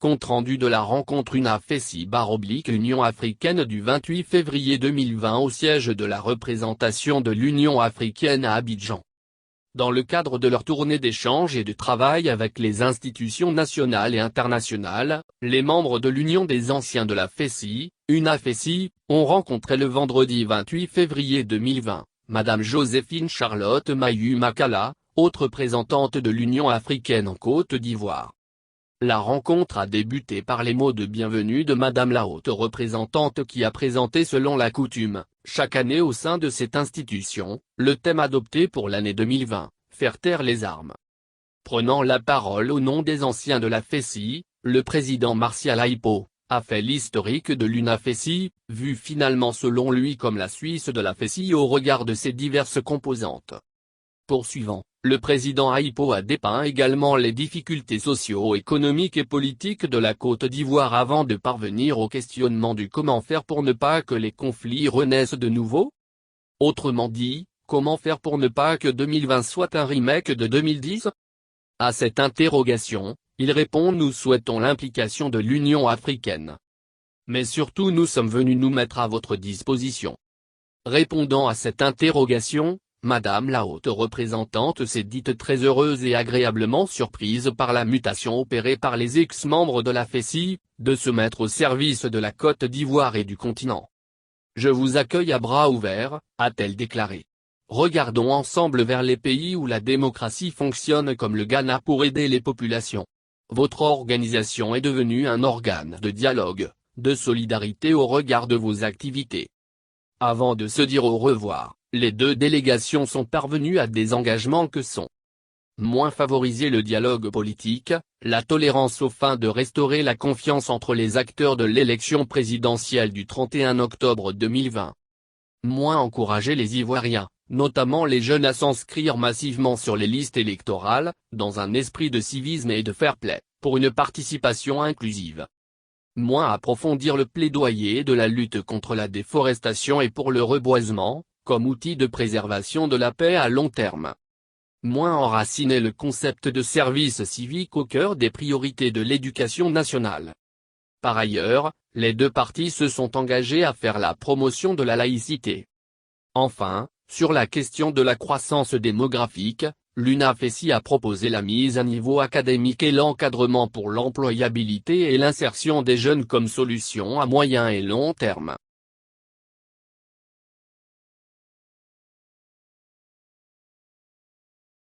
Compte rendu de la rencontre UNAFESI/Union africaine du 28 février 2020 au siège de la représentation de l'Union africaine à Abidjan. Dans le cadre de leur tournée d'échange et de travail avec les institutions nationales et internationales, les membres de l'Union des anciens de la FESI, UNAFESI, ont rencontré le vendredi 28 février 2020, Madame Joséphine Charlotte Mahiou Makala, haute représentante de l'Union africaine en Côte d'Ivoire. La rencontre a débuté par les mots de bienvenue de Madame la haute représentante qui a présenté selon la coutume, chaque année au sein de cette institution, le thème adopté pour l'année 2020, faire taire les armes. Prenant la parole au nom des anciens de la FESI, le président Martial Aipo a fait l'historique de l'UNAFESI, vu finalement selon lui comme la Suisse de la FESI au regard de ses diverses composantes. Poursuivant, le président Aipo a dépeint également les difficultés socio-économiques et politiques de la Côte d'Ivoire avant de parvenir au questionnement du comment faire pour ne pas que les conflits renaissent de nouveau. Autrement dit, comment faire pour ne pas que 2020 soit un remake de 2010? À cette interrogation, il répond: nous souhaitons l'implication de l'Union africaine. Mais surtout nous sommes venus nous mettre à votre disposition. Répondant à cette interrogation, Madame la haute représentante s'est dite très heureuse et agréablement surprise par la mutation opérée par les ex-membres de la FESI, de se mettre au service de la Côte d'Ivoire et du continent. Je vous accueille à bras ouverts, a-t-elle déclaré. Regardons ensemble vers les pays où la démocratie fonctionne comme le Ghana pour aider les populations. Votre organisation est devenue un organe de dialogue, de solidarité au regard de vos activités. Avant de se dire au revoir, les deux délégations sont parvenues à des engagements que sont moins favoriser le dialogue politique, la tolérance aux fins de restaurer la confiance entre les acteurs de l'élection présidentielle du 31 octobre 2020. Moins encourager les Ivoiriens, notamment les jeunes à s'inscrire massivement sur les listes électorales, dans un esprit de civisme et de fair play, pour une participation inclusive. Moins approfondir le plaidoyer de la lutte contre la déforestation et pour le reboisement, comme outil de préservation de la paix à long terme. Moins enraciner le concept de service civique au cœur des priorités de l'éducation nationale. Par ailleurs, les deux parties se sont engagées à faire la promotion de la laïcité. Enfin, sur la question de la croissance démographique, l'UNAFESI a proposé la mise à niveau académique et l'encadrement pour l'employabilité et l'insertion des jeunes comme solution à moyen et long terme.